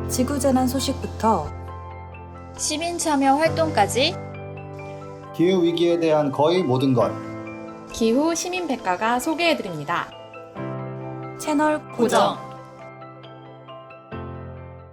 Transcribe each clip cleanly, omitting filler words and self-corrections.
지구재난 소식부터 시민 참여 활동까지 기후위기에 대한 거의 모든 것. 기후 시민 백과가 소개해드립니다. 채널 고정.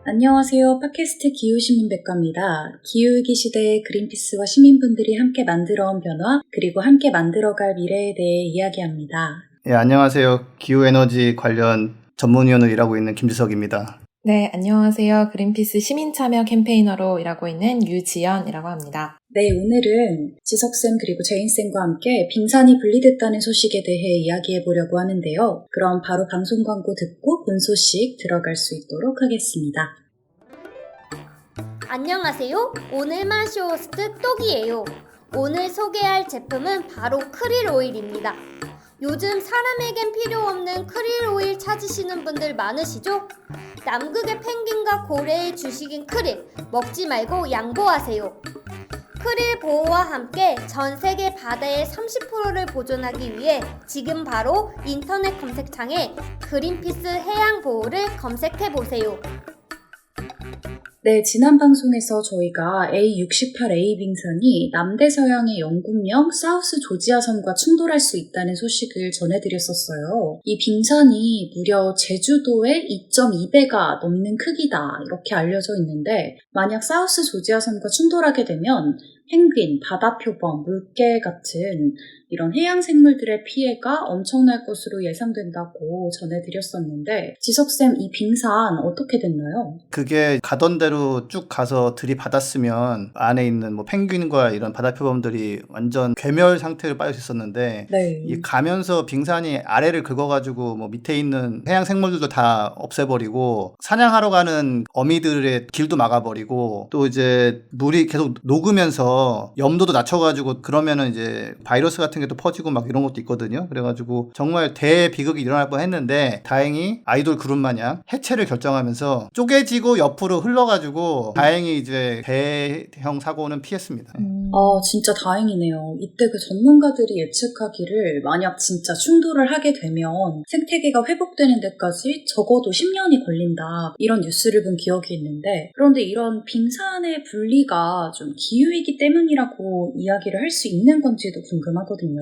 안녕하세요. 팟캐스트 기후시민백과입니다. 기후위기 시대에 그린피스와 시민분들이 함께 만들어온 변화, 그리고 함께 만들어갈 미래에 대해 이야기합니다. 안녕하세요. 기후에너지 관련 전문위원으로 일하고 있는 김지석입니다. 네, 안녕하세요. 그린피스 시민 참여 캠페이너로 일하고 있는 유지연이라고 합니다. 네, 오늘은 지석쌤 그리고 제인쌤과 함께 빙산이 분리됐다는 소식에 대해 이야기해보려고 하는데요. 그럼 바로 방송 광고 듣고 본 소식 들어갈 수 있도록 하겠습니다. 안녕하세요. 오늘 마쇼호스트 똑이에요. 오늘 소개할 제품은 바로 크릴 오일입니다. 요즘 사람에겐 필요 없는 크릴 오일 찾으시는 분들 많으시죠? 남극의 펭귄과 고래의 주식인 크릴, 먹지 말고 양보하세요. 크릴 보호와 함께 전 세계 바다의 30%를 보존하기 위해 지금 바로 인터넷 검색창에 그린피스 해양 보호를 검색해보세요. 네, 지난 방송에서 저희가 A68A 빙산이 남대서양의 영국령 사우스 조지아 섬과 충돌할 수 있다는 소식을 전해드렸었어요. 이 빙산이 무려 제주도의 2.2배가 넘는 크기다 이렇게 알려져 있는데, 만약 사우스 조지아 섬과 충돌하게 되면 펭귄, 바다표범, 물개 같은 이런 해양 생물들의 피해가 엄청날 것으로 예상된다고 전해드렸었는데, 지석쌤, 이 빙산 어떻게 됐나요? 그게 가던 대로 쭉 가서 들이받았으면 안에 있는 뭐 펭귄과 이런 바다표범들이 완전 괴멸 상태로 빠져 있었는데, 네. 이 가면서 빙산이 아래를 긁어가지고 뭐 밑에 있는 해양 생물들도 다 없애버리고 사냥하러 가는 어미들의 길도 막아버리고, 또 이제 물이 계속 녹으면서 염도도 낮춰가지고 그러면은 이제 바이러스 같은 게 또 퍼지고 막 이런 것도 있거든요. 그래가지고 정말 대비극이 일어날 뻔했는데, 다행히 아이돌 그룹 마냥 해체를 결정하면서 쪼개지고 옆으로 흘러가지고 다행히 이제 대형 사고는 피했습니다. 진짜 다행이네요. 이때 그 전문가들이 예측하기를 만약 진짜 충돌을 하게 되면 생태계가 회복되는 데까지 적어도 10년이 걸린다, 이런 뉴스를 본 기억이 있는데, 그런데 이런 빙산의 분리가 좀 기후위기 때문이라고 이야기를 할 수 있는 건지도 궁금하거든요.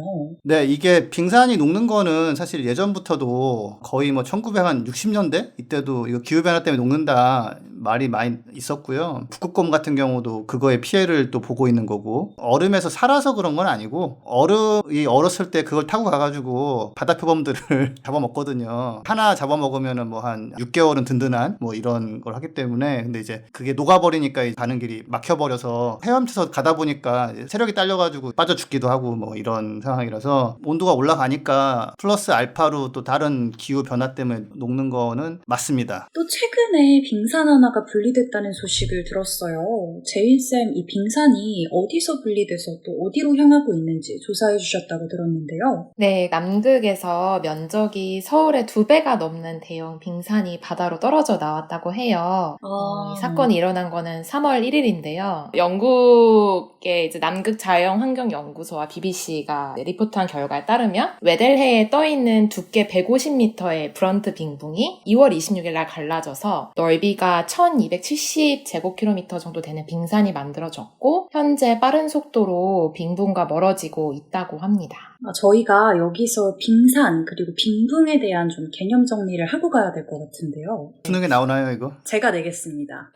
네, 이게 빙산이 녹는 거는 사실 예전부터도 거의 뭐 1960년대 이때도 이거 기후변화 때문에 녹는다 말이 많이 있었고요. 북극곰 같은 경우도 그거의 피해를 또 보고 있는 거고, 얼음에서 살아서 그런 건 아니고 얼음이 얼었을 때 그걸 타고 가가지고 바다표범들을 잡아먹거든요. 하나 잡아먹으면은 뭐 한 6개월은 든든한 뭐 이런 걸 하기 때문에. 근데 이제 그게 녹아버리니까 가는 길이 막혀버려서 헤엄쳐서 가다 보니까 체력이 딸려가지고 빠져 죽기도 하고 뭐 이런 상황이라서, 온도가 올라가니까 플러스 알파로 또 다른 기후 변화 때문에 녹는 거는 맞습니다. 또 최근에 빙산 하나가 분리됐다는 소식을 들었어요. 제인쌤, 이 빙산이 어디서 분리돼서 또 어디로 향하고 있는지 조사해 주셨다고 들었는데요. 네, 남극에서 면적이 서울의 2배가 넘는 대형 빙산이 바다로 떨어져 나왔다고 해요. 이 사건이 일어난 거는 3월 1일인데요. 영국의 이제 남극 자연환경연구소와 BBC가 리포트한 결과에 따르면 웨델해에 떠있는 두께 150m의 브런트 빙붕이 2월 26일 날 갈라져서 넓이가 1270제곱킬로미터 정도 되는 빙산이 만들어졌고, 현재 빠른 속도로 빙붕과 멀어지고 있다고 합니다. 저희가 여기서 빙산 그리고 빙붕에 대한 좀 개념 정리를 하고 가야 될 것 같은데요. 수능에 나오나요 이거? 제가 내겠습니다.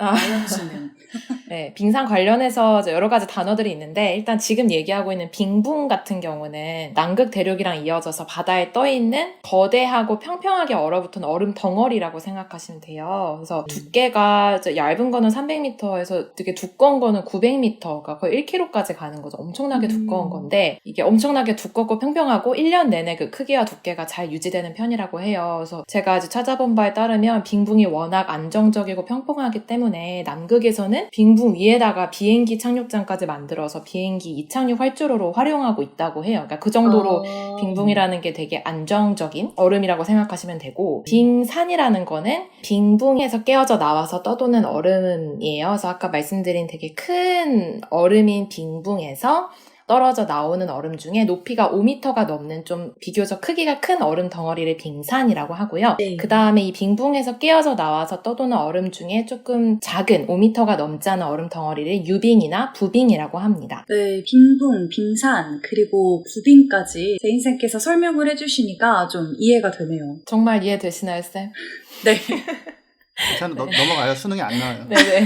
수능. 네, 빙산 관련해서 여러 가지 단어들이 있는데, 일단 지금 얘기하고 있는 빙붕 같은 경우는 남극 대륙이랑 이어져서 바다에 떠있는 거대하고 평평하게 얼어붙은 얼음 덩어리라고 생각하시면 돼요. 그래서 두께가 얇은 거는 300m에서 되게 두꺼운 거는 900m가 거의 1km까지 가는 거죠. 엄청나게 두꺼운 건데, 이게 엄청나게 두껍고 평평하고 1년 내내 그 크기와 두께가 잘 유지되는 편이라고 해요. 그래서 제가 이제 찾아본 바에 따르면 빙붕이 워낙 안정적이고 평평하기 때문에 남극에서는 빙붕 위에다가 비행기 착륙장까지 만들어서 비행기 이착륙 활주로로 활용하고 있다고 해요. 그러니까 그 정도로 빙붕이라는 게 되게 안정적인 얼음이라고 생각하시면 되고, 빙산이라는 거는 빙붕에서 깨어져 나와서 떠도는 얼음이에요. 그래서 아까 말씀드린 되게 큰 얼음인 빙붕에서 떨어져 나오는 얼음 중에 높이가 5m가 넘는 좀 비교적 크기가 큰 얼음 덩어리를 빙산이라고 하고요. 네. 그 다음에 이 빙붕에서 끼어져 나와서 떠도는 얼음 중에 조금 작은 5m가 넘지 않은 얼음 덩어리를 유빙이나 부빙이라고 합니다. 네, 빙붕, 빙산, 그리고 부빙까지 제인쌤께서 설명을 해주시니까 좀 이해가 되네요. 정말 이해되시나요, 쌤? 네. 괜찮아, 넘어가요. 수능이 안 나와요. 네네.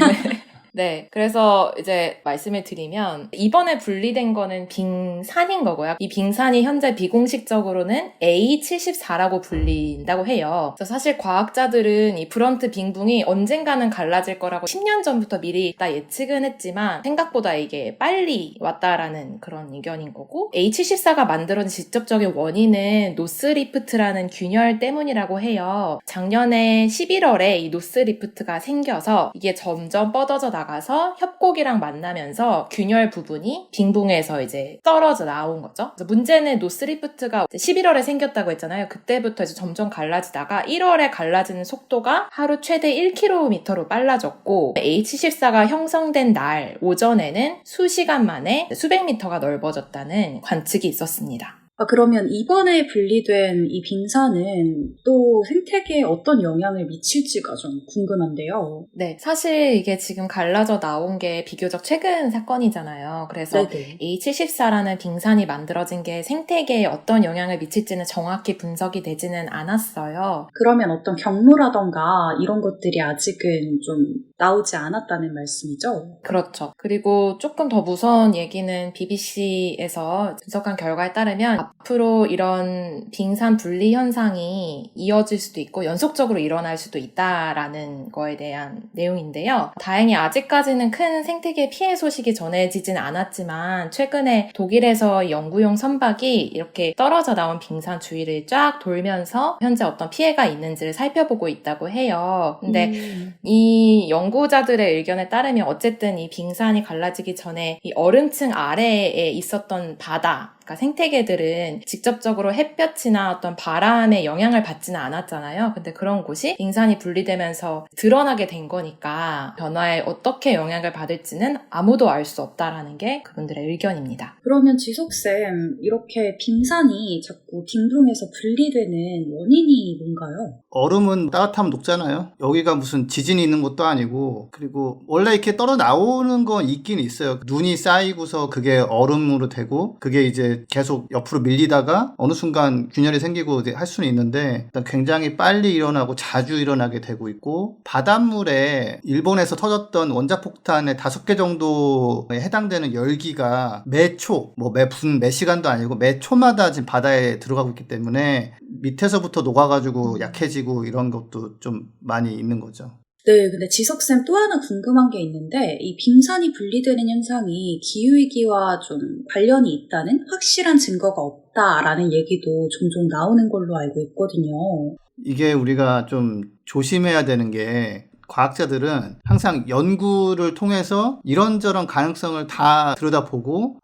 네. 그래서 이제 말씀을 드리면 이번에 분리된 거는 빙산인 거고요. 이 빙산이 현재 비공식적으로는 A74라고 불린다고 해요. 그래서 사실 과학자들은 이 브런트 빙붕이 언젠가는 갈라질 거라고 10년 전부터 미리 다 예측은 했지만 생각보다 이게 빨리 왔다라는 그런 의견인 거고, A74가 만들어진 직접적인 원인은 노스리프트라는 균열 때문이라고 해요. 작년에 11월에 이 노스리프트가 생겨서 이게 점점 뻗어져 나가서 협곡이랑 만나면서 균열 부분이 빙붕에서 이제 떨어져 나온 거죠. 그래서 문제는 노스리프트가 11월에 생겼다고 했잖아요. 그때부터 이제 점점 갈라지다가 1월에 갈라지는 속도가 하루 최대 1km로 빨라졌고, H14가 형성된 날 오전에는 수시간 만에 수백 미터가 넓어졌다는 관측이 있었습니다. 그러면 이번에 분리된 이 빙산은 또 생태계에 어떤 영향을 미칠지가 좀 궁금한데요. 네, 사실 이게 지금 갈라져 나온 게 비교적 최근 사건이잖아요. 그래서 네네. H74라는 빙산이 만들어진 게 생태계에 어떤 영향을 미칠지는 정확히 분석이 되지는 않았어요. 그러면 어떤 경로라던가 이런 것들이 아직은 좀 나오지 않았다는 말씀이죠? 그렇죠. 그리고 조금 더 무서운 얘기는 BBC에서 분석한 결과에 따르면 앞으로 이런 빙산 분리 현상이 이어질 수도 있고 연속적으로 일어날 수도 있다라는 거에 대한 내용인데요. 다행히 아직까지는 큰 생태계 피해 소식이 전해지진 않았지만 최근에 독일에서 연구용 선박이 이렇게 떨어져 나온 빙산 주위를 쫙 돌면서 현재 어떤 피해가 있는지를 살펴보고 있다고 해요. 근데 이 연구자들의 의견에 따르면 어쨌든 이 빙산이 갈라지기 전에 이 얼음층 아래에 있었던 바다, 그러니까 생태계들은 직접적으로 햇볕이나 어떤 바람의 영향을 받지는 않았잖아요. 근데 그런 곳이 빙산이 분리되면서 드러나게 된 거니까 변화에 어떻게 영향을 받을지는 아무도 알 수 없다라는 게 그분들의 의견입니다. 그러면 지석쌤, 이렇게 빙산이 자꾸 빙붕에서 분리되는 원인이 뭔가요? 얼음은 따뜻하면 녹잖아요. 여기가 무슨 지진이 있는 것도 아니고, 그리고 원래 이렇게 떨어 나오는 건 있긴 있어요. 눈이 쌓이고서 그게 얼음으로 되고, 그게 이제 계속 옆으로 밀리다가 어느 순간 균열이 생기고 할 수는 있는데, 일단 굉장히 빨리 일어나고 자주 일어나게 되고 있고, 바닷물에 일본에서 터졌던 원자폭탄의 5개 정도에 해당되는 열기가 매 초, 매 시간도 아니고 매 초마다 지금 바다에 들어가고 있기 때문에 밑에서부터 녹아가지고 약해지고 이런 것도 좀 많이 있는 거죠. 네, 근데 지석쌤 또 하나 궁금한 게 있는데 이 빙산이 분리되는 현상이 기후위기와 좀 관련이 있다는 확실한 증거가 없다라는 얘기도 종종 나오는 걸로 알고 있거든요. 이게 우리가 좀 조심해야 되는 게, 과학자들은 항상 연구를 통해서 이런저런 가능성을 다 들여다보고,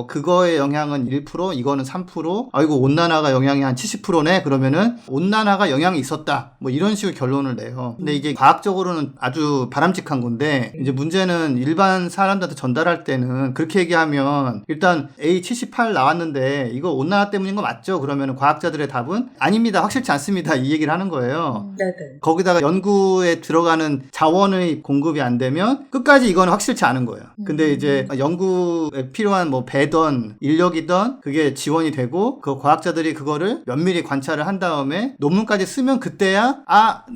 그거의 영향은 1%, 이거는 3%, 이거 온난화가 영향이 한 70%네? 그러면은 온난화가 영향이 있었다. 이런 식으로 결론을 내요. 근데 이게 과학적으로는 아주 바람직한 건데, 이제 문제는 일반 사람들한테 전달할 때는 그렇게 얘기하면 일단 A78 나왔는데 이거 온난화 때문인 거 맞죠? 그러면은 과학자들의 답은 아닙니다. 확실치 않습니다. 이 얘기를 하는 거예요. 네네. 거기다가 연구에 들어가는 자원의 공급이 안 되면 끝까지 이건 확실치 않은 거예요. 근데 이제 연구에 필요한 배던 인력이던 그게 지원이 되고, 그 과학자들이 그거를 면밀히 관찰을 한 다음에 논문까지 쓰면 그때야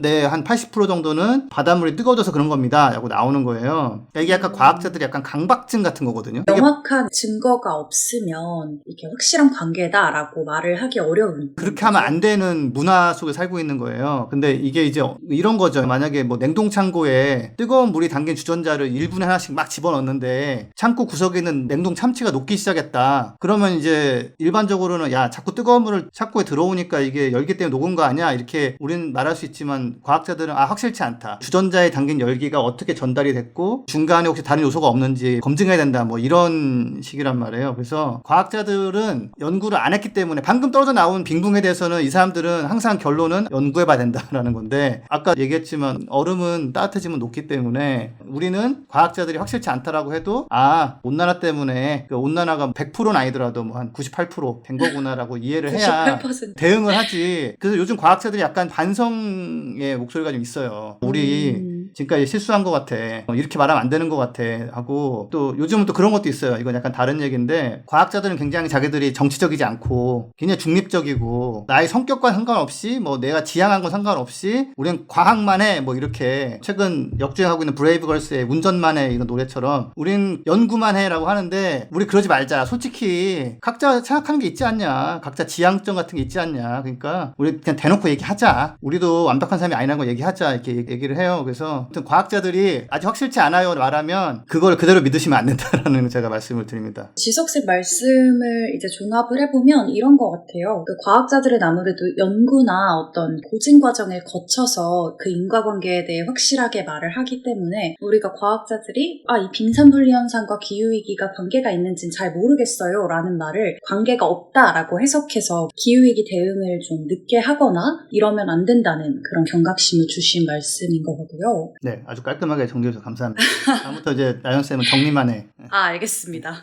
네, 한 80% 정도는 바닷물이 뜨거워져서 그런 겁니다 라고 나오는 거예요. 이게 약간 과학자들이 약간 강박증 같은 거거든요. 명확한 증거가 없으면 이게 확실한 관계다라고 말을 하기 어려운. 그렇게 하면 안 되는 문화 속에 살고 있는 거예요. 근데 이게 이제 이런 거죠. 만약에 냉동창고에 뜨거운 물이 담긴 주전자를 1분에 하나씩 막 집어넣는데 창고 구석에 있는 냉동 참치가 녹기 시작했다. 그러면 이제 일반적으로는 자꾸 뜨거운 물을 창고에 들어오니까 이게 열기 때문에 녹은 거 아니야? 이렇게 우리는 말할 수 있지만 과학자들은 확실치 않다. 주전자에 담긴 열기가 어떻게 전달이 됐고 중간에 혹시 다른 요소가 없는지 검증해야 된다. 이런 식이란 말이에요. 그래서 과학자들은 연구를 안 했기 때문에, 방금 떨어져 나온 빙붕에 대해서는 이 사람들은 항상 결론은 연구해봐야 된다라는 건데, 아까 얘기했지만 얼음은 기온은 따뜻해지면 높기 때문에 우리는 과학자들이 확실치 않다라고 해도 온난화 때문에 그 온난화가 100%는 아니더라도 뭐 한 98% 된 거구나라고 이해를 해야 98%. 대응을 하지. 그래서 요즘 과학자들이 약간 반성의 목소리가 좀 있어요. 우리 지금까지 실수한 것 같아. 이렇게 말하면 안 되는 것 같아. 하고 또 요즘은 또 그런 것도 있어요. 이건 약간 다른 얘기인데 과학자들은 굉장히 자기들이 정치적이지 않고 굉장히 중립적이고 나의 성격과 상관없이 뭐 내가 지향한 건 상관없이 우리는 과학만 해. 뭐 이렇게 최근 역주행하고 있는 브레이브걸스의 운전만 해 이런 노래처럼 우린 연구만 해라고 하는데 우리 그러지 말자. 솔직히 각자 생각하는 게 있지 않냐. 각자 지향점 같은 게 있지 않냐. 그러니까 우리 그냥 대놓고 얘기하자. 우리도 완벽한 사람이 아니라는 거 얘기하자. 이렇게 얘기를 해요. 그래서 아무튼 과학자들이 아직 확실치 않아요 말하면 그걸 그대로 믿으시면 안 된다라는 제가 말씀을 드립니다. 지석쌤 말씀을 이제 종합을 해보면 이런 것 같아요. 그 과학자들은 아무래도 연구나 어떤 고증 과정을 거쳐서 그 인과관계에 대해 확실하게 말을 하기 때문에 우리가 과학자들이 이 빙산분리 현상과 기후위기가 관계가 있는지는 잘 모르겠어요 라는 말을 관계가 없다라고 해석해서 기후위기 대응을 좀 늦게 하거나 이러면 안 된다는 그런 경각심을 주신 말씀인 거고요. 네, 아주 깔끔하게 정리해주셔서 감사합니다. 다음부터 이제 나연쌤은 정리만 해. 알겠습니다.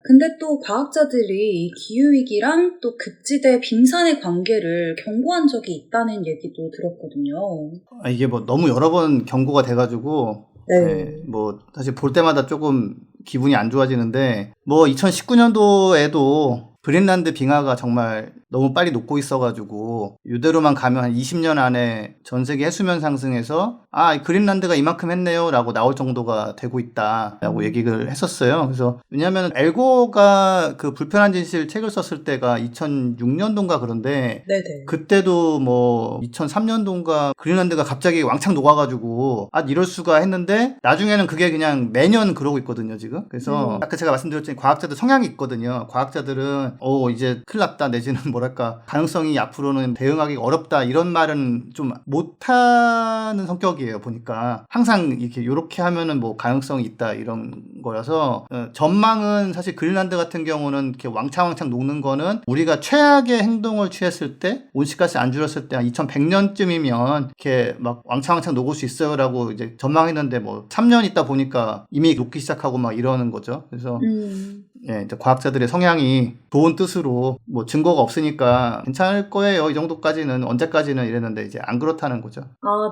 근데 또 과학자들이 이 기후위기랑 또 극지대 빙산의 관계를 경고한 적이 있다는 얘기도 들었거든요. 이게 뭐 너무 여러 번 경고가 돼가지고 네. 뭐 사실 볼 때마다 조금 기분이 안 좋아지는데 뭐 2019년도에도 그린란드 빙하가 정말 너무 빨리 녹고 있어가지고 이대로만 가면 한 20년 안에 전 세계 해수면 상승해서 그린란드가 이만큼 했네요 라고 나올 정도가 되고 있다 라고 얘기를 했었어요. 그래서 왜냐하면 엘고가 그 불편한 진실 책을 썼을 때가 2006년도인가 그런데 네네. 그때도 뭐 2003년도인가 그린란드가 갑자기 왕창 녹아가지고 이럴 수가 했는데 나중에는 그게 그냥 매년 그러고 있거든요 지금. 그래서 아까 제가 말씀드렸지만 과학자들 성향이 있거든요. 과학자들은 이제 큰일 났다 내지는 뭐랄까 가능성이 앞으로는 대응하기가 어렵다 이런 말은 좀 못하는 성격이에요. 보니까 항상 이렇게 하면은 뭐 가능성이 있다 이런 거라서 전망은 사실 그린란드 같은 경우는 이렇게 왕창 녹는 거는 우리가 최악의 행동을 취했을 때 온실가스 안 줄였을 때 한 2100년쯤이면 이렇게 막 왕창 녹을 수 있어요라고 이제 전망했는데 뭐 3년 있다 보니까 이미 녹기 시작하고 막 이러는 거죠. 그래서 이제 과학자들의 성향이 좋은 뜻으로 뭐 증거가 없으니까 괜찮을 거예요. 이 정도까지는 언제까지는 이랬는데 이제 안 그렇다는 거죠.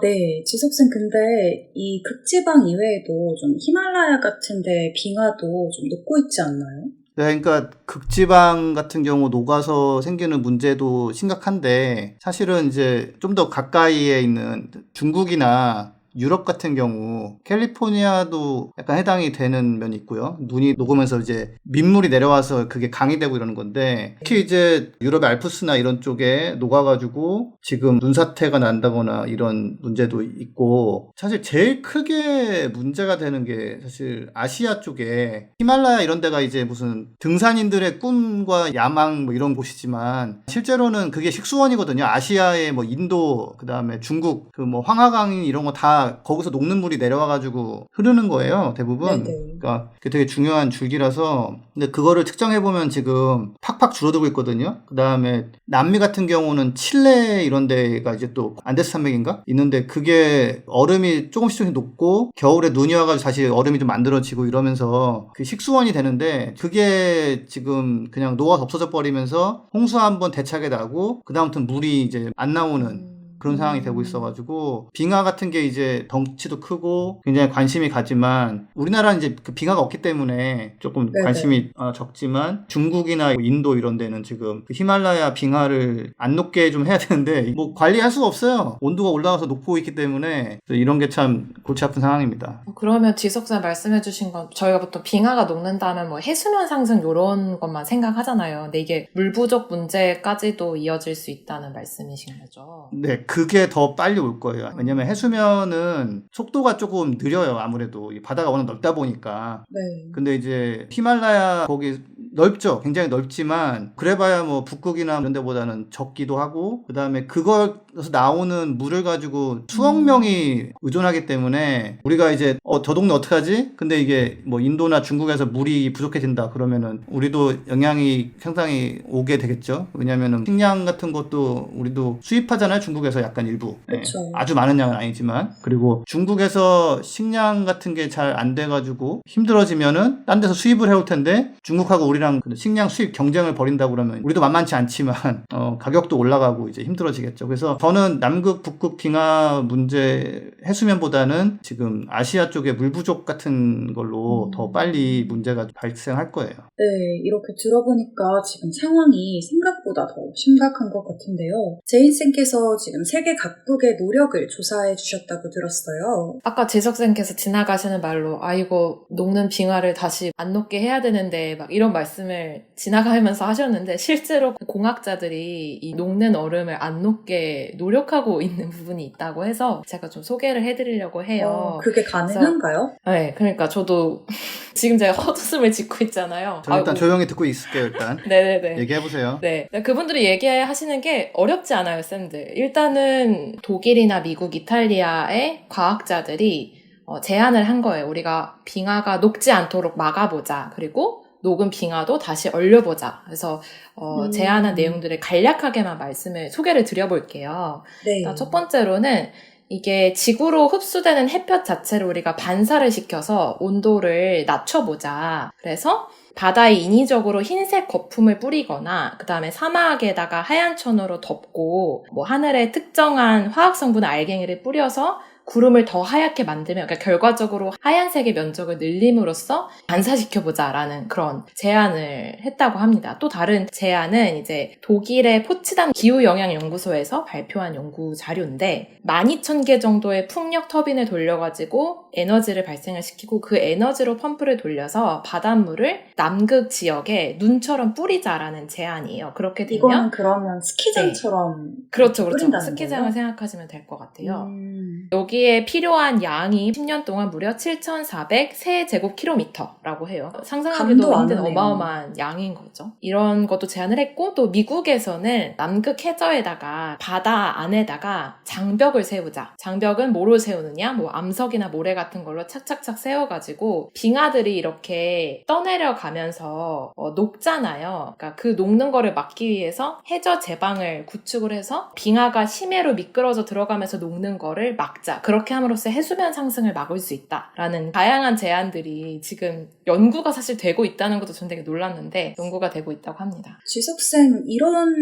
네. 지석쌤 근데 이 극지방 이외에도 좀 히말라야 같은데 빙하도 좀 녹고 있지 않나요? 네, 그러니까 극지방 같은 경우 녹아서 생기는 문제도 심각한데 사실은 이제 좀 더 가까이에 있는 중국이나 유럽 같은 경우 캘리포니아도 약간 해당이 되는 면이 있고요. 눈이 녹으면서 이제 민물이 내려와서 그게 강이 되고 이러는 건데 특히 이제 유럽의 알프스나 이런 쪽에 녹아가지고 지금 눈사태가 난다거나 이런 문제도 있고 사실 제일 크게 문제가 되는 게 사실 아시아 쪽에 히말라야 이런 데가 이제 무슨 등산인들의 꿈과 야망 뭐 이런 곳이지만 실제로는 그게 식수원이거든요. 아시아의 뭐 인도 그다음에 중국 그 뭐 황하강 이런 거 다 거기서 녹는 물이 내려와가지고 흐르는 거예요, 대부분. 네네. 그러니까 그게 되게 중요한 줄기라서. 근데 그거를 측정해보면 지금 팍팍 줄어들고 있거든요. 그 다음에 남미 같은 경우는 칠레 이런 데가 이제 또 안데스 산맥인가? 있는데 그게 얼음이 조금씩 녹고 겨울에 눈이 와가지고 다시 얼음이 좀 만들어지고 이러면서 그 식수원이 되는데 그게 지금 그냥 녹아서 없어져 버리면서 홍수 한번 대차게 나고 그 다음부터는 물이 이제 안 나오는 그런 상황이 되고 있어가지고 빙하 같은 게 이제 덩치도 크고 굉장히 관심이 가지만 우리나라는 이제 그 빙하가 없기 때문에 조금 네네. 관심이 적지만 중국이나 인도 이런 데는 지금 그 히말라야 빙하를 안 녹게 좀 해야 되는데 뭐 관리할 수가 없어요. 온도가 올라가서 녹고 있기 때문에 이런 게 참 골치 아픈 상황입니다. 그러면 지석사 말씀해주신 건 저희가 보통 빙하가 녹는다면 뭐 해수면 상승 이런 것만 생각하잖아요. 근데 이게 물 부족 문제까지도 이어질 수 있다는 말씀이신 거죠? 네, 그게 더 빨리 올 거예요. 왜냐면 해수면은 속도가 조금 느려요. 아무래도 이 바다가 워낙 넓다 보니까. 네. 근데 이제 히말라야 거기 넓죠. 굉장히 넓지만 그래봐야 뭐 북극이나 이런 데보다는 적기도 하고 그다음에 그거에서 나오는 물을 가지고 수억 명이 의존하기 때문에 우리가 이제 저 동네 어떡하지? 근데 이게 뭐 인도나 중국에서 물이 부족해진다 그러면은 우리도 영향이 상당히 오게 되겠죠. 왜냐면은 식량 같은 것도 우리도 수입하잖아요. 중국에서 약간 일부. 그쵸. 아주 많은 양은 아니지만 그리고 중국에서 식량 같은 게 잘 안 돼가지고 힘들어지면은 딴 데서 수입을 해올 텐데 중국하고 우리랑 식량 수입 경쟁을 벌인다고 그러면 우리도 만만치 않지만 가격도 올라가고 이제 힘들어지겠죠. 그래서 저는 남극, 북극 빙하 문제 해수면보다는 지금 아시아 쪽에 물 부족 같은 걸로 더 빨리 문제가 발생할 거예요. 네, 이렇게 들어보니까 지금 상황이 생각보다 더 심각한 것 같은데요. 제인쌤께서 지금 세계 각국의 노력을 조사해 주셨다고 들었어요. 아까 재석쌤께서 지나가시는 말로 이거 녹는 빙하를 다시 안 녹게 해야 되는데 막 이런 말씀을 지나가면서 하셨는데 실제로 공학자들이 이 녹는 얼음을 안 녹게 노력하고 있는 부분이 있다고 해서 제가 좀 소개를 해드리려고 해요. 그게 가능한가요? 네, 그러니까 저도 지금 제가 헛웃음을 짓고 있잖아요. 저는 일단 조용히 듣고 있을게요. 일단 네네네. 얘기해보세요. 네, 그분들이 얘기하시는 게 어렵지 않아요, 쌤들. 일단은 독일이나 미국, 이탈리아의 과학자들이 제안을 한 거예요. 우리가 빙하가 녹지 않도록 막아보자. 그리고 녹은 빙하도 다시 얼려보자. 그래서 제안한 내용들을 간략하게만 소개를 드려볼게요. 네. 일단 첫 번째로는 이게 지구로 흡수되는 햇볕 자체를 우리가 반사를 시켜서 온도를 낮춰보자. 그래서 바다에 인위적으로 흰색 거품을 뿌리거나 그 다음에 사막에다가 하얀 천으로 덮고 뭐 하늘에 특정한 화학성분의 알갱이를 뿌려서 구름을 더 하얗게 만들면 그러니까 결과적으로 하얀색의 면적을 늘림으로써 반사시켜보자라는 그런 제안을 했다고 합니다. 또 다른 제안은 이제 독일의 포츠담 기후영향연구소에서 발표한 연구 자료인데 12,000개 정도의 풍력 터빈을 돌려가지고 에너지를 발생을 시키고 그 에너지로 펌프를 돌려서 바닷물을 남극 지역에 눈처럼 뿌리자라는 제안이에요. 그렇게 되면 이거는 그러면 스키장처럼 그렇죠. 뿌린다는 스키장을 거예요? 생각하시면 될 것 같아요. 여기에 필요한 양이 10년 동안 무려 7,400세제곱킬로미터라고 해요. 상상하기도 감도 안 힘든 오네요. 어마어마한 양인 거죠. 이런 것도 제안을 했고 또 미국에서는 남극 해저에다가 바다 안에다가 장벽을 세우자. 장벽은 뭐로 세우느냐? 뭐 암석이나 모래 같은 걸로 착착착 세워가지고 빙하들이 이렇게 떠내려가면서 녹잖아요. 그러니까 그 녹는 거를 막기 위해서 해저 제방을 구축을 해서 빙하가 심해로 미끄러져 들어가면서 녹는 거를 막자. 그렇게 함으로써 해수면 상승을 막을 수 있다라는 다양한 제안들이 지금 연구가 사실 되고 있다는 것도 저는 되게 놀랐는데 연구가 되고 있다고 합니다. 지석쌤, 이런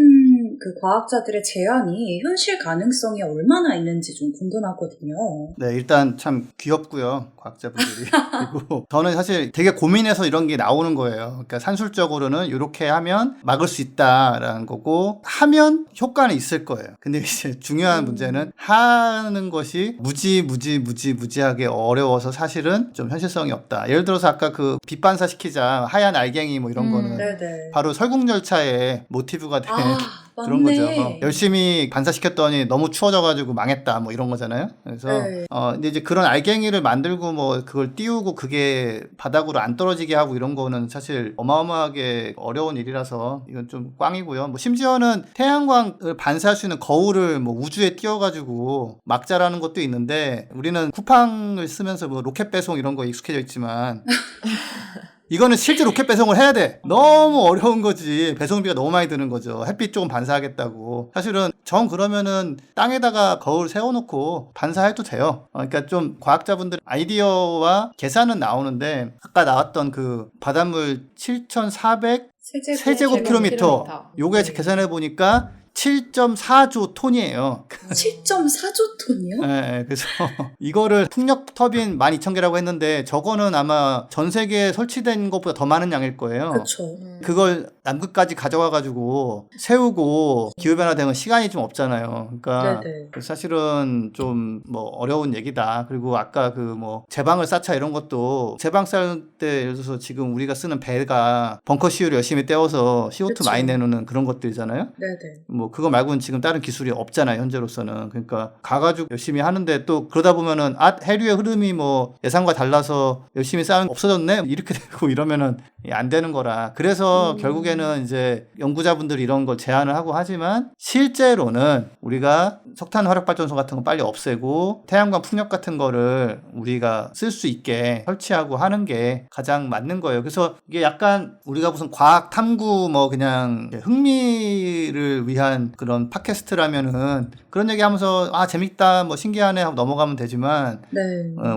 그 과학자들의 제안이 현실 가능성이 얼마나 있는지 좀 궁금하거든요. 네, 일단 참 귀엽고요. 과학자분들이. 그리고 저는 사실 되게 고민해서 이런 게 나오는 거예요. 그러니까 산술적으로는 이렇게 하면 막을 수 있다라는 거고 하면 효과는 있을 거예요. 근데 이제 중요한 문제는 하는 것이 무지하게 어려워서 사실은 좀 현실성이 없다. 예를 들어서 아까 그 빛 반사시키자 하얀 알갱이 뭐 이런 거는 네네. 바로 설국열차의 모티브가 된 그런 맞네. 거죠. 열심히 반사시켰더니 너무 추워져가지고 망했다 뭐 이런 거잖아요. 그래서 네. 근데 이제 그런 알갱이를 만들고 뭐 그걸 띄우고 그게 바닥으로 안 떨어지게 하고 이런 거는 사실 어마어마하게 어려운 일이라서 이건 좀 꽝이고요. 뭐 심지어는 태양광을 반사할 수 있는 거울을 뭐 우주에 띄워가지고 막자라는 것도 있는데 우리는 쿠팡을 쓰면서 뭐 로켓 배송 이런 거 익숙해져 있지만 이거는 실제 로켓 배송을 해야 돼. 너무 어려운 거지. 배송비가 너무 많이 드는 거죠. 햇빛 조금 반사하겠다고. 사실은 그러면은 땅에다가 거울 세워놓고 반사해도 돼요. 그러니까 좀 과학자분들 아이디어와 계산은 나오는데 아까 나왔던 그 바닷물 7,400 세제곱킬로미터 요게 계산해 보니까 7.4조 톤이에요. 7.4조 톤이요? 네, 그래서 이거를 풍력 터빈 12,000개라고 했는데 저거는 아마 전 세계에 설치된 것보다 더 많은 양일 거예요. 그렇죠. 그걸 남극까지 가져와가지고 세우고 기후변화 되면 시간이 좀 없잖아요. 그러니까 네네. 사실은 좀 뭐 어려운 얘기다. 그리고 아까 그 뭐 제방을 쌓자 이런 것도 제방 쌓을 때 예를 들어서 지금 우리가 쓰는 배가 벙커 CU를 열심히 떼어서 CO2 그쵸. 많이 내놓는 그런 것들이잖아요. 네네. 뭐 뭐 그거 말고는 지금 다른 기술이 없잖아요, 현재로서는. 그러니까 가가지고 열심히 하는데 또 그러다 보면은 해류의 흐름이 뭐 예상과 달라서 열심히 쌓은 없어졌네 이렇게 되고 이러면은 안 되는 거라. 그래서 결국에는 이제 연구자분들이 이런 걸 제안을 하고 하지만 실제로는 우리가 석탄 화력발전소 같은 거 빨리 없애고 태양광 풍력 같은 거를 우리가 쓸 수 있게 설치하고 하는 게 가장 맞는 거예요. 그래서 이게 약간 우리가 무슨 과학 탐구 뭐 그냥 흥미를 위한 그런 팟캐스트라면은 그런 얘기하면서 재밌다 뭐 신기하네 하고 넘어가면 되지만 네.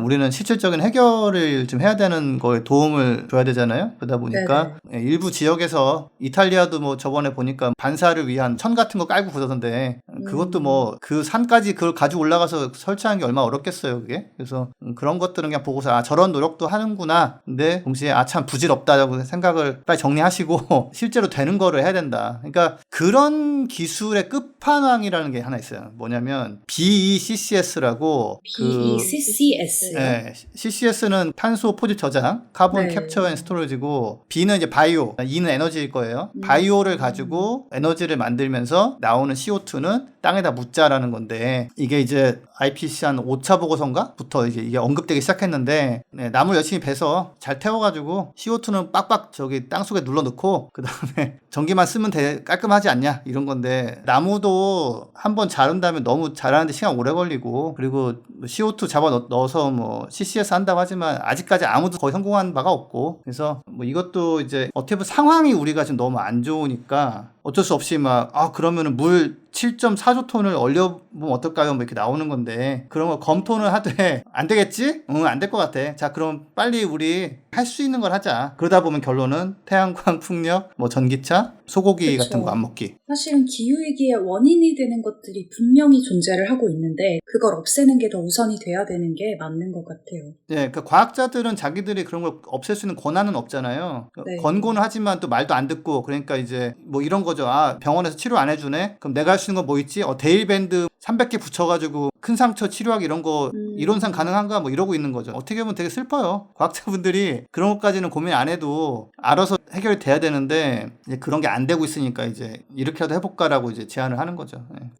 우리는 실질적인 해결을 좀 해야 되는 거에 도움을 줘야 되잖아요. 그러다 보니까 일부 지역에서 이탈리아도 뭐 저번에 보니까 반사를 위한 천 같은 거 깔고 그러던데 그것도 뭐 그 산까지 그걸 가지고 올라가서 설치하는 게 얼마나 어렵겠어요, 그게. 그래서 그런 것들은 그냥 보고서 저런 노력도 하는구나. 근데 동시에 참 부질없다라고 생각을 빨리 정리하시고 실제로 되는 거를 해야 된다. 그러니까 그런 기술의 끝판왕이라는 게 하나 있어요. 뭐냐면 BECCS라고 BECCS. 네, CCS는 탄소 포집 저장, 카본 네. 캡처 앤 스토리지고 B는 이제 바이오, E는 에너지일 거예요. 바이오를 가지고 에너지를 만들면서 나오는 CO2는 땅에다 묻자라는 건데 이게 이제 IPCC 한 5차 보고서인가부터 이게 언급되기 시작했는데 나무를 열심히 베서 잘 태워가지고 CO2는 빡빡 저기 땅속에 눌러넣고 그 다음에 전기만 쓰면 깔끔하지 않냐 이런 건데 나무도 한번 자른 다음에 너무 자라는데 시간 오래 걸리고 그리고 CO2 잡아 넣어서 뭐 CCS 한다고 하지만 아직까지 아무도 거의 성공한 바가 없고 그래서 뭐 이것도 이제 어떻게 보면 상황이 우리가 지금 너무 안 좋으니까 어쩔 수 없이 그러면은 물 7.4조 톤을 얼려보면 어떨까요? 뭐 이렇게 나오는 건데 그런 거 검토는 하되 안 되겠지? 응, 안 될 것 같아. 자, 그럼 빨리 우리 할 수 있는 걸 하자. 그러다 보면 결론은 태양광, 풍력, 뭐 전기차, 소고기 그쵸. 같은 거 안 먹기. 사실은 기후위기의 원인이 되는 것들이 분명히 존재를 하고 있는데 그걸 없애는 게 더 우선이 돼야 되는 게 맞는 것 같아요. 네, 그러니까 과학자들은 자기들이 그런 걸 없앨 수 있는 권한은 없잖아요. 네. 권고는 하지만 또 말도 안 듣고 그러니까 이제 뭐 이런 거죠. 병원에서 치료 안 해주네? 그럼 내가 할 수 있는 건 뭐 있지? 데일밴드 300개 붙여가지고 큰 상처 치료하기 이런 거 이론상 가능한가? 뭐 이러고 있는 거죠. 어떻게 보면 되게 슬퍼요. 과학자분들이 그런 것까지는 고민 안 해도 알아서 해결이 돼야 되는데 이제 그런 게 안 되고 있으니까 이제 이렇게라도 해볼까라고 이제 제안을 하는 거죠.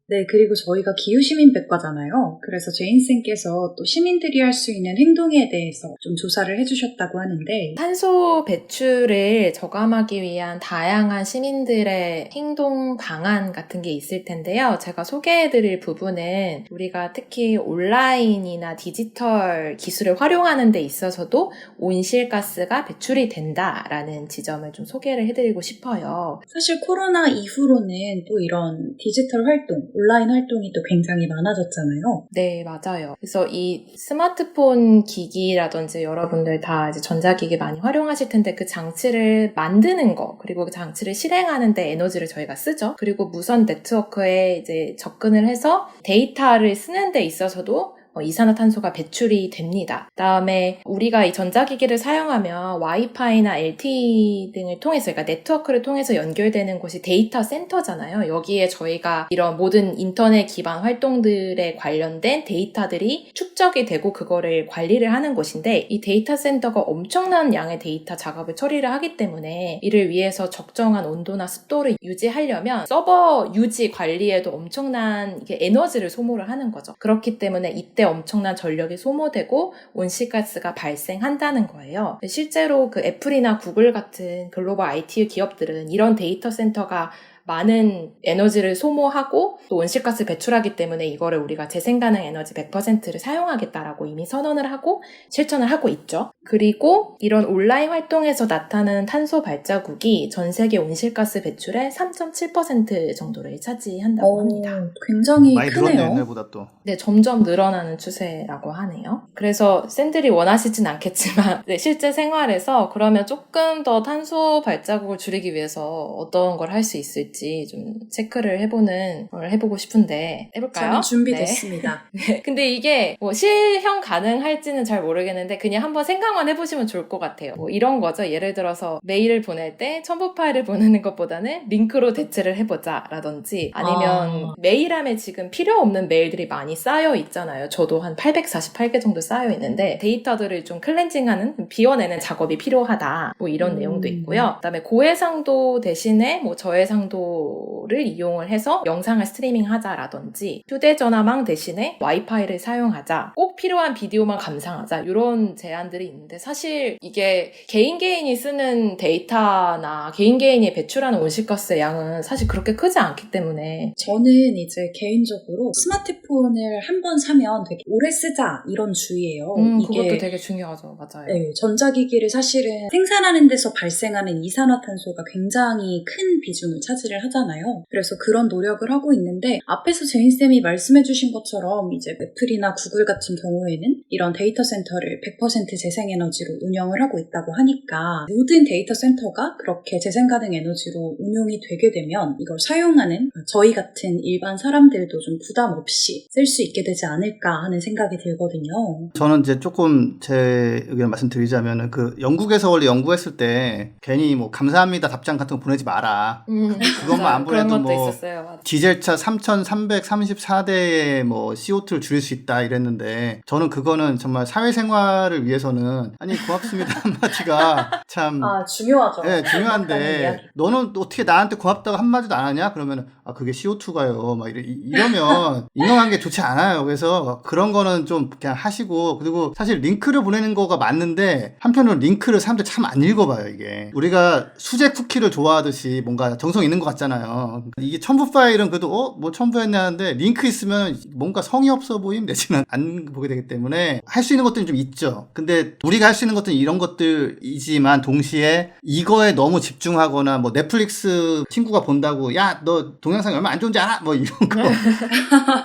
네, 그리고 저희가 기후시민백과잖아요. 그래서 제인쌤께서 또 시민들이 할 수 있는 행동에 대해서 좀 조사를 해주셨다고 하는데 탄소 배출을 저감하기 위한 다양한 시민들의 행동 방안 같은 게 있을 텐데요. 제가 소개해드릴 부분은 우리가 특히 온라인이나 디지털 기술을 활용하는 데 있어서도 온실가스가 배출이 된다라는 지점을 좀 소개를 해드리고 싶어요. 사실 코로나 이후로는 또 이런 디지털 활동, 온라인 활동이 또 굉장히 많아졌잖아요. 네, 맞아요. 그래서 이 스마트폰 기기라든지 여러분들 다 이제 전자기기 많이 활용하실 텐데 그 장치를 만드는 거, 그리고 그 장치를 실행하는 데 에너지를 저희가 쓰죠. 그리고 무선 네트워크에 이제 접근을 해서 데이터를 쓰는 데 있어서도 이산화탄소가 배출이 됩니다. 그다음에 우리가 이 전자기기를 사용하면 와이파이나 LTE 등을 통해서, 그러니까 네트워크를 통해서 연결되는 곳이 데이터 센터잖아요. 여기에 저희가 이런 모든 인터넷 기반 활동들에 관련된 데이터들이 축적이 되고 그거를 관리를 하는 곳인데 이 데이터 센터가 엄청난 양의 데이터 작업을 처리를 하기 때문에 이를 위해서 적정한 온도나 습도를 유지하려면 서버 유지 관리에도 엄청난 에너지를 소모를 하는 거죠. 그렇기 때문에 이때 엄청난 전력이 소모되고 온실가스가 발생한다는 거예요. 실제로 그 애플이나 구글 같은 글로벌 IT 기업들은 이런 데이터 센터가 많은 에너지를 소모하고 또 온실가스 배출하기 때문에 이거를 우리가 재생가능 에너지 100%를 사용하겠다라고 이미 선언을 하고 실천을 하고 있죠. 그리고 이런 온라인 활동에서 나타나는 탄소 발자국이 전 세계 온실가스 배출의 3.7% 정도를 차지한다고 합니다. 굉장히 많이 늘었네, 크네요. 옛날보다 또. 네, 점점 늘어나는 추세라고 하네요. 그래서 샌들이 원하시진 않겠지만 실제 생활에서 그러면 조금 더 탄소 발자국을 줄이기 위해서 어떤 걸 할 수 있을지 좀 체크를 해보는 걸 해보고 싶은데 해볼까요? 저는 준비됐습니다. 네. 근데 이게 뭐 실현 가능할지는 잘 모르겠는데 그냥 한번 생각만 해보시면 좋을 것 같아요. 뭐 이런 거죠. 예를 들어서 메일을 보낼 때 첨부 파일을 보내는 것보다는 링크로 대체를 해보자 라든지 아니면 메일함에 지금 필요 없는 메일들이 많이 쌓여 있잖아요. 저도 한 848개 정도 쌓여 있는데 데이터들을 좀 클렌징하는 비워내는 작업이 필요하다. 뭐 이런 내용도 있고요. 그다음에 고해상도 대신에 뭐 저해상도 장소를 이용을 해서 영상을 스트리밍하자라든지 휴대전화망 대신에 와이파이를 사용하자, 꼭 필요한 비디오만 감상하자, 이런 제안들이 있는데 사실 이게 개인이 쓰는 데이터나 개인이 배출하는 온실가스의 양은 사실 그렇게 크지 않기 때문에 저는 이제 개인적으로 스마트폰을 한 번 사면 되게 오래 쓰자 이런 주의예요. 그것도 되게 중요하죠. 맞아요. 네, 전자기기를 사실은 생산하는 데서 발생하는 이산화탄소가 굉장히 큰 비중을 차지를 하잖아요. 그래서 그런 노력을 하고 있는데 앞에서 제인쌤이 말씀해주신 것처럼 이제 애플이나 구글 같은 경우에는 이런 데이터 센터를 100% 재생에너지로 운영을 하고 있다고 하니까 모든 데이터 센터가 그렇게 재생가능 에너지로 운용이 되게 되면 이걸 사용하는 저희 같은 일반 사람들도 좀 부담 없이 쓸 수 있게 되지 않을까 하는 생각이 들거든요. 저는 이제 조금 제 의견 말씀드리자면은 그 영국에서 원래 연구했을 때 괜히 뭐 감사합니다 답장 같은 거 보내지 마라. 그것만 안 보내도 그런 것도 뭐 있었어요. 맞아. 디젤차 3,334대의 뭐 CO2를 줄일 수 있다 이랬는데 저는 그거는 정말 사회생활을 위해서는 아니 고맙습니다 한마디가 참 중요하죠. 네, 중요한데 너는 어떻게 나한테 고맙다고 한마디도 안 하냐? 그러면 그게 CO2가요. 막 이러면 인간관계 좋지 않아요. 그래서 그런 거는 좀 그냥 하시고 그리고 사실 링크를 보내는 거가 맞는데 한편으로 링크를 사람들 참 안 읽어봐요. 이게 우리가 수제 쿠키를 좋아하듯이 뭔가 정성 있는 것 같잖아요. 이게 첨부 파일은 그래도 뭐 첨부했네 하는데 링크 있으면 뭔가 성의 없어 보임 내지는 안 보게 되기 때문에 할 수 있는 것들이 좀 있죠. 근데 우리가 할 수 있는 것들은 이런 것들이지만 동시에 이거에 너무 집중하거나 뭐 넷플릭스 친구가 본다고 야 너 동영상이 얼마 안 좋은지 알아? 뭐 이런 거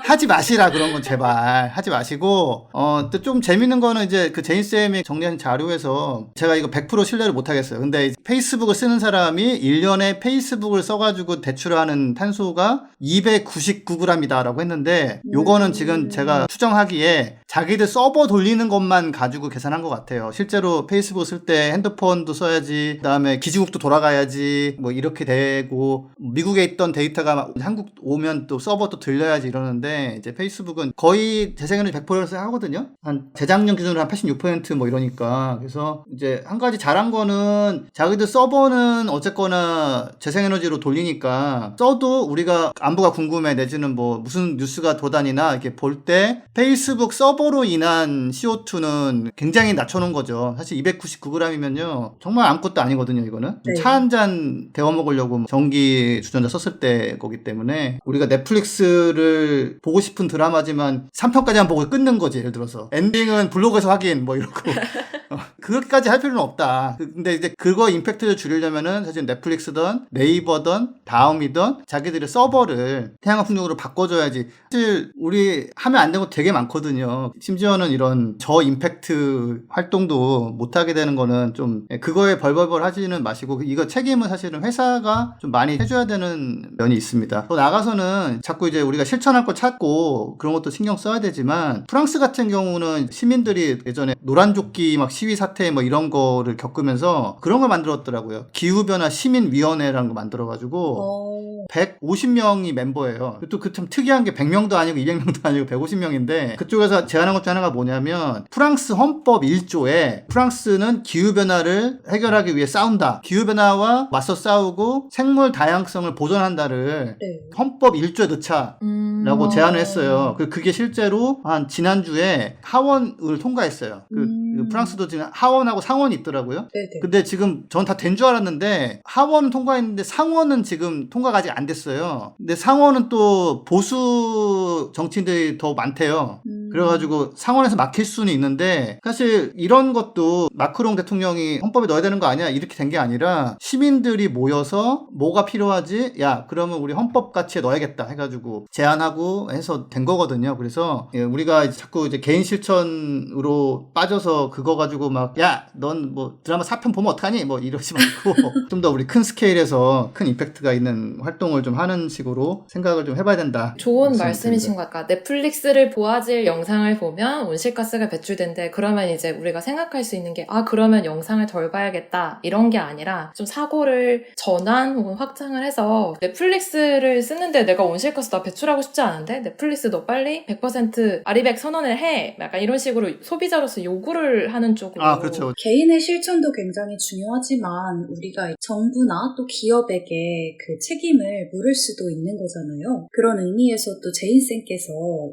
하지 마시라. 그런 건 제발 하지 마시고 또 좀 재밌는 거는 이제 그 제인쌤이 정리한 자료에서 제가 이거 100% 신뢰를 못 하겠어요. 근데 페이스북을 쓰는 사람이 1년에 페이스북을 써가지고 대출하는 탄소가 299g이다 라고 했는데 요거는 지금 제가 추정하기에 자기들 서버 돌리는 것만 가지고 계산한 것 같아요. 실제로 페이스북 쓸 때 핸드폰도 써야지, 그 다음에 기지국도 돌아가야지, 뭐 이렇게 되고, 미국에 있던 데이터가 한국 오면 또 서버 또 들려야지 이러는데, 이제 페이스북은 거의 재생에너지 100% 하거든요? 한 재작년 기준으로 한 86% 이러니까. 그래서 이제 한 가지 잘한 거는 자기들 서버는 어쨌거나 재생에너지로 돌리니까 써도 우리가 안부가 궁금해 내지는 뭐 무슨 뉴스가 돌아다니나 이렇게 볼 때 페이스북 서버로 인한 CO2는 굉장히 낮춰놓은 거죠. 사실 299g이면요. 정말 아무것도 아니거든요, 이거는. 네. 차 한 잔 데워 먹으려고 전기 주전자 썼을 때 거기 때문에 우리가 넷플릭스를 보고 싶은 드라마지만 3편까지만 보고 끊는 거지, 예를 들어서. 엔딩은 블로그에서 확인, 뭐 이러고. 그렇게까지 할 필요는 없다. 근데 이제 그거 임팩트를 줄이려면은 사실 넷플릭스든 네이버든 다음이든 자기들의 서버를 태양광풍력으로 바꿔줘야지. 사실 우리 하면 안 되는 거 되게 많거든요. 심지어는 이런 저 임팩트 활동도 못하게 되는 거는 좀 그거에 벌벌벌 하지는 마시고 이거 책임은 사실은 회사가 좀 많이 해줘야 되는 면이 있습니다. 또 나가서는 자꾸 이제 우리가 실천할 거 찾고 그런 것도 신경 써야 되지만 프랑스 같은 경우는 시민들이 예전에 노란조끼 막 시위 사태 뭐 이런 거를 겪으면서 그런 걸 만들었더라고요. 기후변화 시민위원회라는 거 만들어가지고 150명이 멤버예요. 또 그 참 특이한 게 100명도 아니고 200명도 아니고 150명인데 그쪽에서 제안한 것 중 하나가 뭐냐면 프랑스 헌법 1조에 프랑스는 기후변화를 해결하기 위해 싸운다. 기후변화와 맞서 싸우고 생물 다양성을 보존한다를 헌법 1조에 넣자라고 제안을 했어요. 그게 실제로 한 지난주에 하원을 통과했어요. 그 프랑스도 지금 하원하고 상원이 있더라고요. 네네. 근데 지금 전 다 된 줄 알았는데 하원은 통과했는데 상원은 지금 통과가 아직 안 됐어요. 근데 상원은 또 보수 정치인들이 더 많대요. 그래가지고 상원에서 막힐 수는 있는데 사실 이런 것도 마크롱 대통령이 헌법에 넣어야 되는 거 아니야? 이렇게 된 게 아니라 시민들이 모여서 뭐가 필요하지? 야 그러면 우리 헌법 가치에 넣어야겠다 해가지고 제안하고 해서 된 거거든요. 그래서 우리가 자꾸 이제 개인 실천으로 빠져서 그거 가지고 막 야 넌 뭐 드라마 4편 보면 어떡하니? 뭐 이러지 말고 좀 더 우리 큰 스케일에서 큰 임팩트가 있는 활동을 좀 하는 식으로 생각을 좀 해봐야 된다. 좋은 말씀이신 것 같아요. 넷플릭스를 보아질 영상을 보면 온실가스가 배출된대. 그러면 이제 우리가 생각할 수 있는 게 그러면 영상을 덜 봐야겠다 이런 게 아니라 좀 사고를 전환 혹은 확장을 해서 넷플릭스를 쓰는데 내가 온실가스 나 배출하고 싶지 않은데 넷플릭스 너 빨리 100% 아리백 선언을 해. 약간 이런 식으로 소비자로서 요구를 하는 쪽으로. 그렇죠. 개인의 실천도 굉장히 중요하지만 우리가 정부나 또 기업에게 그 책임을 물을 수도 있는 거잖아요. 그런 의미에서 또 제인쌤께서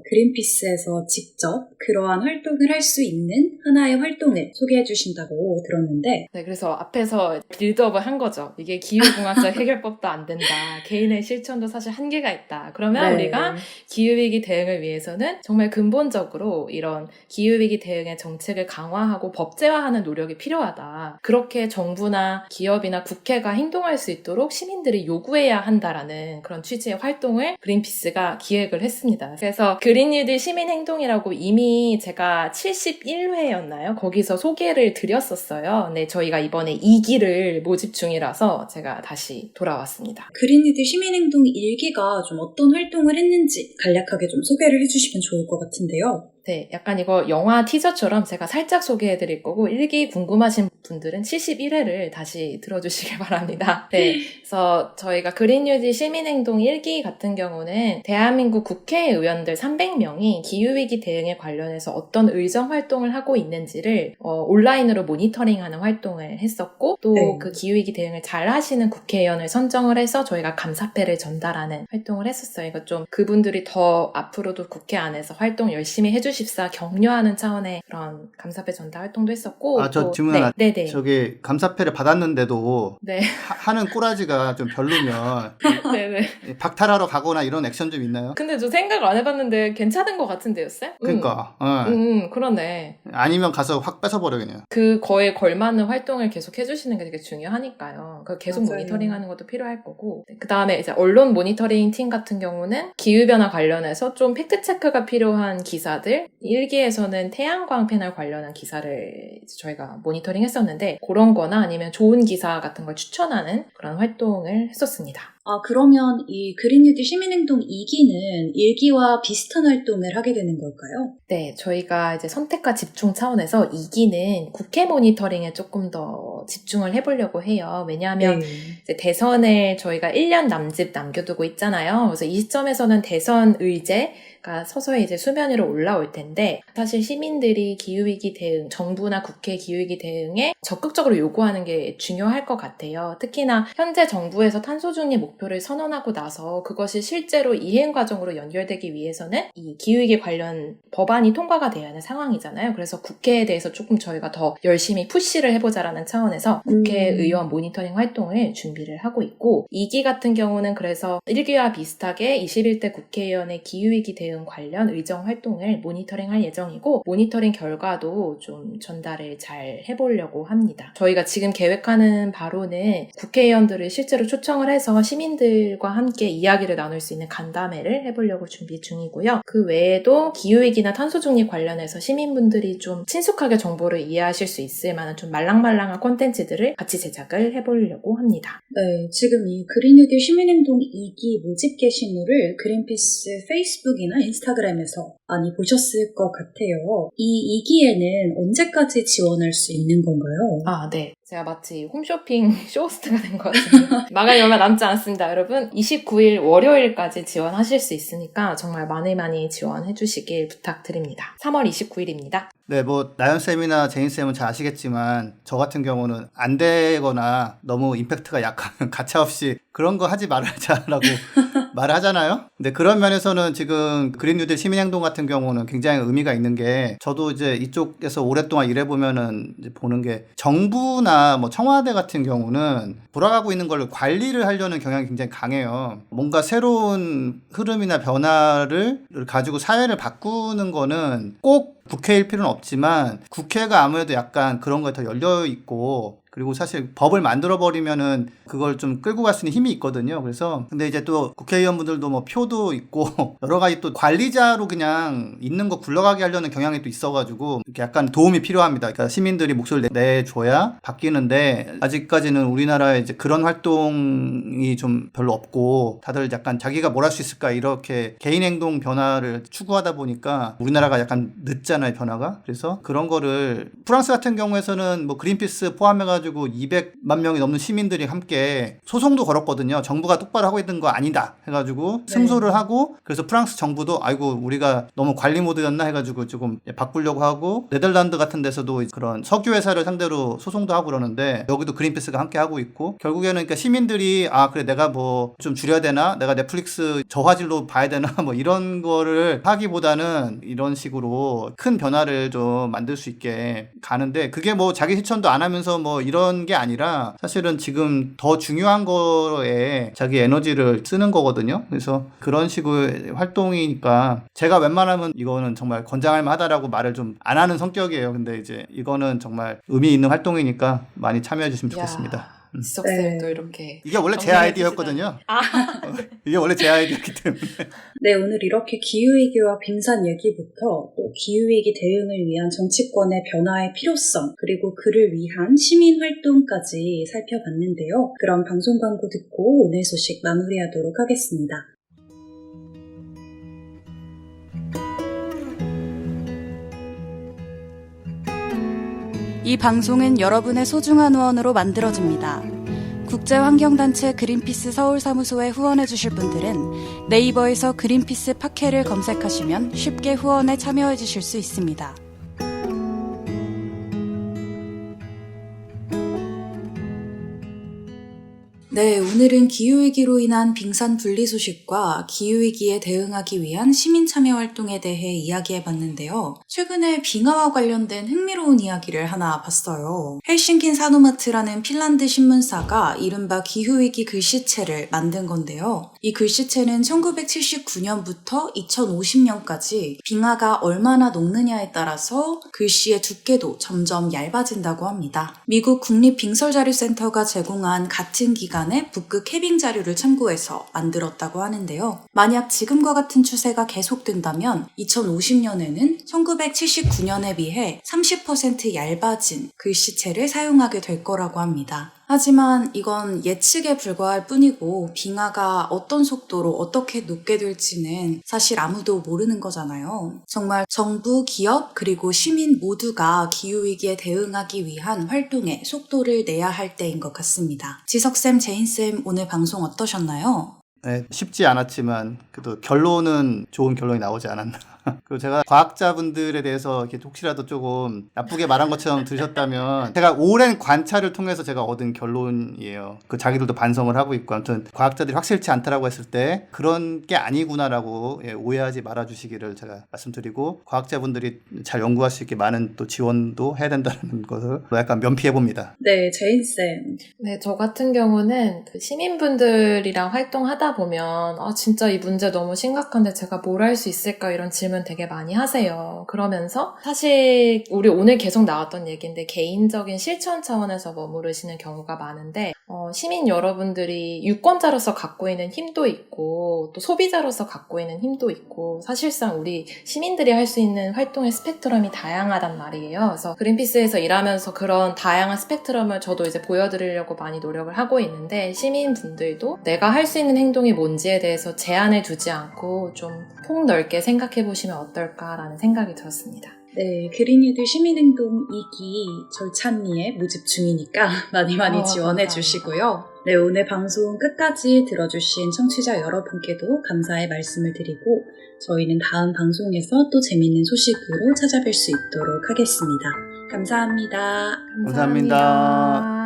그린피스에서 직접 그러한 활동을 할 수 있는 하나의 활동을 소개해 주신다고 들었는데 네, 그래서 앞에서 빌드업을 한 거죠. 이게 기후공학적 해결법도 안 된다. 개인의 실천도 사실 한계가 있다. 그러면 네. 우리가 기후위기 대응을 위해서는 정말 근본적으로 이런 기후위기 대응의 정책을 강화하고 법제화하는 노력이 필요하다. 그렇게 정부나 기업이나 국회가 행동할 수 있도록 시민들이 요구해야 한다라는 그런 취지의 활동을 그린피스가 기획을 했습니다. 그래서 그린뉴딜 시민행동이라고 이미 제가 71회였나요? 거기서 소개를 드렸었어요. 네, 저희가 이번에 2기를 모집 중이라서 제가 다시 돌아왔습니다. 그린뉴딜 시민행동 1기가 좀 어떤 활동을 했는지 간략하게 좀 소개를 해주시면 좋을 것 같은데요. 네, 약간 이거 영화 티저처럼 제가 살짝 소개해드릴 거고 1기 궁금하신 분들은 71회를 다시 들어주시길 바랍니다. 네, 그래서 저희가 그린뉴딜 시민행동 1기 같은 경우는 대한민국 국회의원들 300명이 기후위기 대응에 관련해서 어떤 의정 활동을 하고 있는지를 온라인으로 모니터링하는 활동을 했었고 또 그 기후위기 대응을 잘 하시는 국회의원을 선정을 해서 저희가 감사패를 전달하는 활동을 했었어요. 이거 좀 그분들이 더 앞으로도 국회 안에서 활동 열심히 해주십사 격려하는 차원의 그런 감사패 전달 활동도 했었고 저 질문 하나. 네네. 저기 감사패를 받았는데도 네. 하는 꾸라지가 좀 별로면 네네. 박탈하러 가거나 이런 액션 좀 있나요? 근데 저 생각 안 해봤는데 괜찮은 것 같은데요, 쌤? 그러니까. 그러네. 아니면 가서 확 뺏어버려 그냥. 그 거에 걸맞는 활동을 계속 해주시는 게 되게 중요하니까요. 그 계속 맞아요. 모니터링하는 것도 필요할 거고. 그 다음에 이제 언론 모니터링 팀 같은 경우는 기후변화 관련해서 좀 팩트체크가 필요한 기사들, 1기에서는 태양광 패널 관련한 기사를 이제 저희가 모니터링 했었는데 그런 거나 아니면 좋은 기사 같은 걸 추천하는 그런 활동을 했었습니다. 그러면 이 그린뉴딜 시민행동 2기는 1기와 비슷한 활동을 하게 되는 걸까요? 네, 저희가 이제 선택과 집중 차원에서 2기는 국회 모니터링에 조금 더 집중을 해보려고 해요. 왜냐하면 이제 대선을 저희가 1년 남짓 남겨두고 있잖아요. 그래서 이 시점에서는 대선 의제가 서서히 이제 수면 위로 올라올 텐데 사실 시민들이 기후위기 대응, 정부나 국회 기후위기 대응에 적극적으로 요구하는 게 중요할 것 같아요. 특히나 현재 정부에서 탄소 중립 목표를 선언하고 나서 그것이 실제로 이행 과정으로 연결되기 위해서는 이 기후위기 관련 법안이 통과가 돼야 하는 상황이잖아요. 그래서 국회에 대해서 조금 저희가 더 열심히 푸시를 해보자라는 차원에서 국회의원 모니터링 활동을 준비를 하고 있고 2기 같은 경우는 그래서 1기와 비슷하게 21대 국회의원의 기후위기 대응 관련 의정 활동을 모니터링할 예정이고 모니터링 결과도 좀 전달을 잘 해보려고 합니다. 저희가 지금 계획하는 바로는 국회의원들을 실제로 초청을 해서 시민들과 함께 이야기를 나눌 수 있는 간담회를 해보려고 준비 중이고요. 그 외에도 기후위기나 탄소중립 관련해서 시민분들이 좀 친숙하게 정보를 이해하실 수 있을 만한 좀 말랑말랑한 콘텐츠들을 같이 제작을 해보려고 합니다. 네, 지금 이 그린뉴딜 시민행동 2기 모집 게시물을 그린피스 페이스북이나 인스타그램에서 많이 보셨을 것 같아요. 이 2기에는 언제까지 지원할 수 있는 건가요? 네. 제가 마치 홈쇼핑 쇼호스트가 된 것 같은데 마감이 얼마 남지 않습니다. 여러분 29일 월요일까지 지원하실 수 있으니까 정말 많이 지원해 주시길 부탁드립니다. 3월 29일입니다. 네, 나연쌤이나 제인쌤은 잘 아시겠지만 저 같은 경우는 안 되거나 너무 임팩트가 약하면 가차없이 그런 거 하지 말자라고 말을 하잖아요. 근데 그런 면에서는 지금 그린뉴딜 시민행동 같은 경우는 굉장히 의미가 있는 게 저도 이제 이쪽에서 오랫동안 일해보면은 이제 보는 게 정부나 청와대 같은 경우는 돌아가고 있는 걸 관리를 하려는 경향이 굉장히 강해요. 뭔가 새로운 흐름이나 변화를 가지고 사회를 바꾸는 거는 꼭 국회일 필요는 없지만 국회가 아무래도 약간 그런 거에 더 열려 있고 그리고 사실 법을 만들어버리면은 그걸 좀 끌고 갈 수 있는 힘이 있거든요. 그래서 근데 이제 또 국회의원분들도 뭐 표도 있고 여러 가지 또 관리자로 그냥 있는 거 굴러가게 하려는 경향이 또 있어가지고 이렇게 약간 도움이 필요합니다. 그러니까 시민들이 목소리를 내줘야 바뀌는데 아직까지는 우리나라에 이제 그런 활동이 좀 별로 없고 다들 약간 자기가 뭘 할 수 있을까 이렇게 개인 행동 변화를 추구하다 보니까 우리나라가 약간 늦잖아요, 변화가. 그래서 그런 거를 프랑스 같은 경우에서는 뭐 그린피스 포함해가지고 200만 명이 넘는 시민들이 함께 소송도 걸었거든요. 정부가 똑바로 하고 있는 거 아니다 해가지고 승소를 하고 그래서 프랑스 정부도 아이고 우리가 너무 관리 모드였나 해가지고 조금 바꾸려고 하고 네덜란드 같은 데서도 그런 석유 회사를 상대로 소송도 하고 그러는데 여기도 그린피스가 함께 하고 있고 결국에는 그러니까 시민들이 아 그래 내가 뭐 좀 줄여야 되나 내가 넷플릭스 저화질로 봐야 되나 뭐 이런 거를 하기보다는 이런 식으로 큰 변화를 좀 만들 수 있게 가는데 그게 뭐 자기 실천도 안 하면서 뭐 이런 게 아니라 사실은 지금 더 중요한 거에 자기 에너지를 쓰는 거거든요. 그래서 그런 식의 활동이니까 제가 웬만하면 이거는 정말 권장할 만하다라고 말을 좀 안 하는 성격이에요. 근데 이제 이거는 정말 의미 있는 활동이니까 많이 참여해 주시면 좋겠습니다. 지석쌤도 이렇게 이게 원래 제 정리해 아이디어였거든요. 이게 원래 제 아이디어였기 때문에. 네, 오늘 이렇게 기후위기와 빙산 얘기부터 또 기후위기 대응을 위한 정치권의 변화의 필요성, 그리고 그를 위한 시민활동까지 살펴봤는데요. 그럼 방송 광고 듣고 오늘 소식 마무리하도록 하겠습니다. 이 방송은 여러분의 소중한 후원으로 만들어집니다. 국제환경단체 그린피스 서울사무소에 후원해주실 분들은 네이버에서 그린피스 팟캐를 검색하시면 쉽게 후원에 참여해주실 수 있습니다. 네, 오늘은 기후위기로 인한 빙산 분리 소식과 기후위기에 대응하기 위한 시민참여활동에 대해 이야기해봤는데요. 최근에 빙하와 관련된 흥미로운 이야기를 하나 봤어요. 헬싱킨 사노마트라는 핀란드 신문사가 이른바 기후위기 글씨체를 만든 건데요. 이 글씨체는 1979년부터 2050년까지 빙하가 얼마나 녹느냐에 따라서 글씨의 두께도 점점 얇아진다고 합니다. 미국 국립빙설자료센터가 제공한 같은 기간의 북극 해빙 자료를 참고해서 만들었다고 하는데요. 만약 지금과 같은 추세가 계속된다면 2050년에는 1979년에 비해 30% 얇아진 글씨체를 사용하게 될 거라고 합니다. 하지만 이건 예측에 불과할 뿐이고 빙하가 어떤 속도로 어떻게 녹게 될지는 사실 아무도 모르는 거잖아요. 정말 정부, 기업, 그리고 시민 모두가 기후위기에 대응하기 위한 활동에 속도를 내야 할 때인 것 같습니다. 지석쌤, 제인쌤 오늘 방송 어떠셨나요? 네, 쉽지 않았지만 그래도 결론은 좋은 결론이 나오지 않았나. 그리고 제가 과학자분들에 대해서 이렇게 혹시라도 조금 나쁘게 말한 것처럼 들으셨다면 제가 오랜 관찰을 통해서 제가 얻은 결론이에요. 그 자기들도 반성을 하고 있고 아무튼 과학자들이 확실치 않다라고 했을 때 그런 게 아니구나라고 오해하지 말아주시기를 제가 말씀드리고 과학자분들이 잘 연구할 수 있게 많은 또 지원도 해야 된다는 것을 약간 면피해봅니다. 네, 제인쌤. 네, 저 같은 경우는 그 시민분들이랑 활동하다 보면 진짜 이 문제 너무 심각한데 제가 뭘 할 수 있을까 이런 질문 되게 많이 하세요. 그러면서 사실 우리 오늘 계속 나왔던 얘기인데 개인적인 실천 차원에서 머무르시는 경우가 많은데 시민 여러분들이 유권자로서 갖고 있는 힘도 있고 또 소비자로서 갖고 있는 힘도 있고 사실상 우리 시민들이 할 수 있는 활동의 스펙트럼이 다양하단 말이에요. 그래서 그린피스에서 일하면서 그런 다양한 스펙트럼을 저도 이제 보여드리려고 많이 노력을 하고 있는데 시민분들도 내가 할 수 있는 행동이 뭔지에 대해서 제한을 두지 않고 좀 폭넓게 생각해 보시면 어떨까라는 생각이 들었습니다. 네, 그린이들 시민행동 2기 절찬리에 모집 중이니까 많이 지원해 감사합니다. 주시고요. 네, 오늘 방송 끝까지 들어주신 청취자 여러분께도 감사의 말씀을 드리고 저희는 다음 방송에서 또 재밌는 소식으로 찾아뵐 수 있도록 하겠습니다. 감사합니다. 감사합니다.